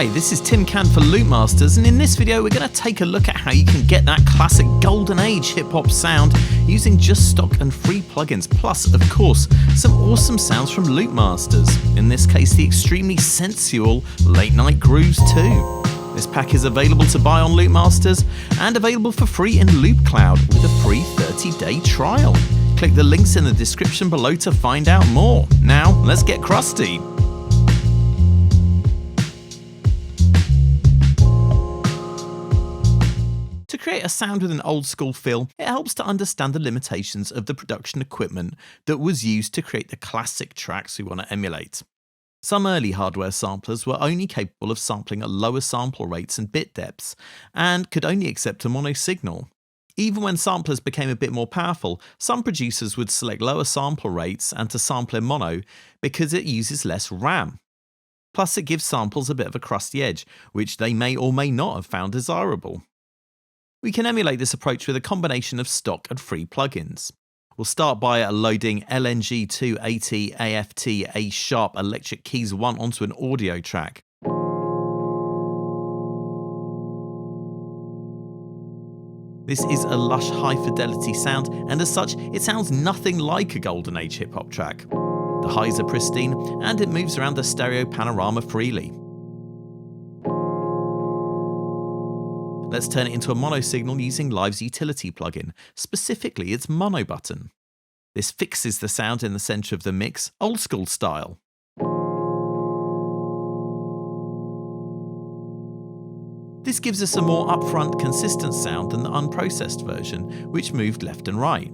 Hi, this is Tim Can for Loopmasters, and in this video we're going to take a look at how you can get that classic golden age hip-hop sound using just stock and free plugins, plus, of course, some awesome sounds from Loopmasters, in this case the extremely sensual Late Night Grooves too. This pack is available to buy on Loopmasters and available for free in Loopcloud with a free 30-day trial. Click the links in the description below to find out more. Now, let's get crusty. To create a sound with an old school feel, it helps to understand the limitations of the production equipment that was used to create the classic tracks we want to emulate. Some early hardware samplers were only capable of sampling at lower sample rates and bit depths, and could only accept a mono signal. Even when samplers became a bit more powerful, some producers would select lower sample rates and to sample in mono because it uses less RAM. Plus it gives samples a bit of a crusty edge, which they may or may not have found desirable. We can emulate this approach with a combination of stock and free plugins. We'll start by loading LNG280 AFT A Sharp Electric Keys 1 onto an audio track. This is a lush high fidelity sound, and as such it sounds nothing like a golden age hip hop track. The highs are pristine and it moves around the stereo panorama freely. Let's turn it into a mono signal using Live's utility plugin, specifically its mono button. This fixes the sound in the centre of the mix, old school style. This gives us a more upfront, consistent sound than the unprocessed version, which moved left and right.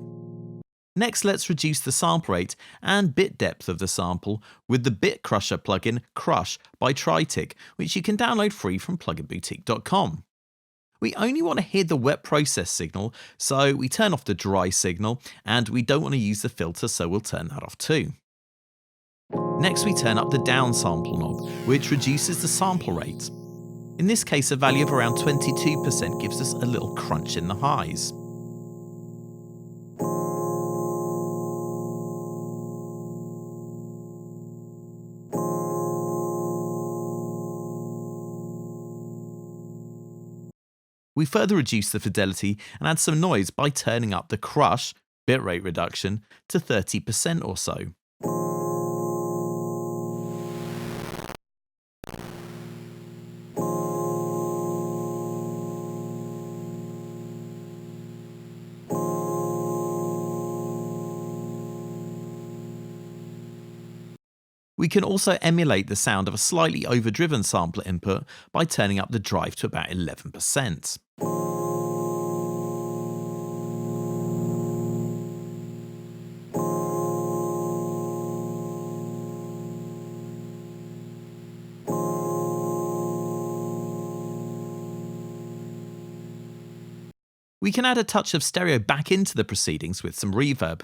Next, let's reduce the sample rate and bit depth of the sample with the Bit Crusher plugin Krush by Tritik, which you can download free from pluginboutique.com. We only want to hear the wet process signal, so we turn off the dry signal, and we don't want to use the filter, so we'll turn that off too. Next, we turn up the downsample knob, which reduces the sample rate. In this case, a value of around 22% gives us a little crunch in the highs. We further reduce the fidelity and add some noise by turning up the Krush bitrate reduction to 30% or so. We can also emulate the sound of a slightly overdriven sampler input by turning up the drive to about 11%. We can add a touch of stereo back into the proceedings with some reverb.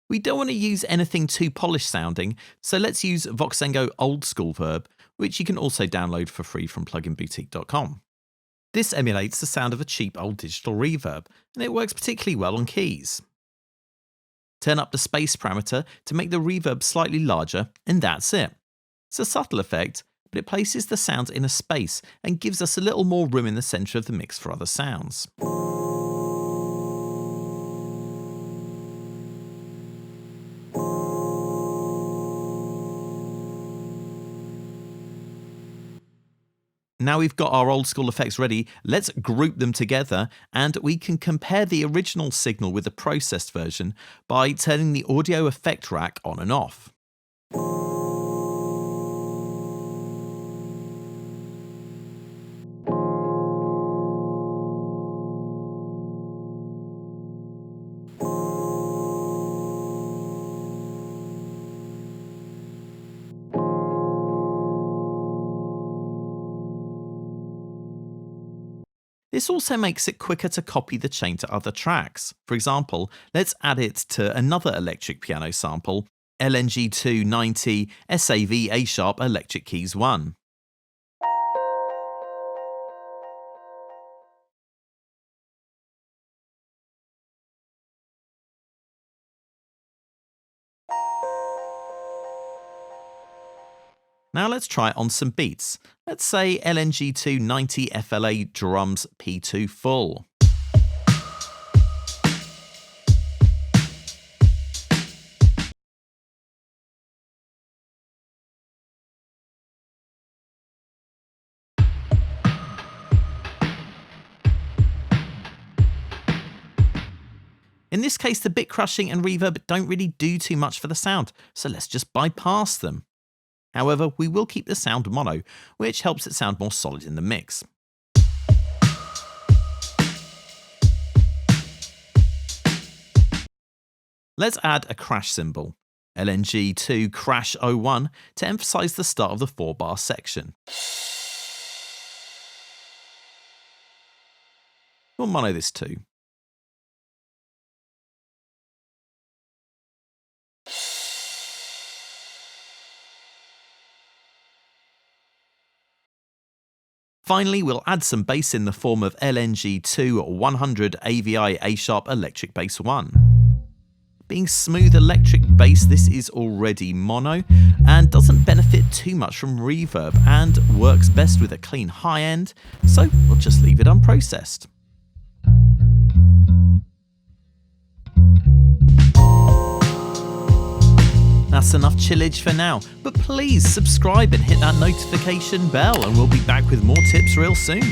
We don't want to use anything too polished sounding, so let's use Voxengo OldSkoolVerb, which you can also download for free from pluginboutique.com. This emulates the sound of a cheap old digital reverb, and it works particularly well on keys. Turn up the space parameter to make the reverb slightly larger, and that's it. It's a subtle effect, but it places the sounds in a space and gives us a little more room in the centre of the mix for other sounds. Now we've got our old school effects ready, let's group them together, and we can compare the original signal with the processed version by turning the audio effect rack on and off. This also makes it quicker to copy the chain to other tracks. For example, let's add it to another electric piano sample, LNG290 SAV A Sharp Electric Keys 1. Now let's try it on some beats. Let's say LNG2 90 FLA drums P2 full. In this case, the bit crushing and reverb don't really do too much for the sound, so let's just bypass them. However, we will keep the sound mono, which helps it sound more solid in the mix. Let's add a crash cymbal, LNG2 Crash 01, to emphasize the start of the 4-bar section. We'll mono this too. Finally, we'll add some bass in the form of LNG2 100 AVI A-sharp Electric Bass 1. Being smooth electric bass, this is already mono and doesn't benefit too much from reverb and works best with a clean high end, so we'll just leave it unprocessed. That's enough chillage for now, but please subscribe and hit that notification bell and we'll be back with more tips real soon.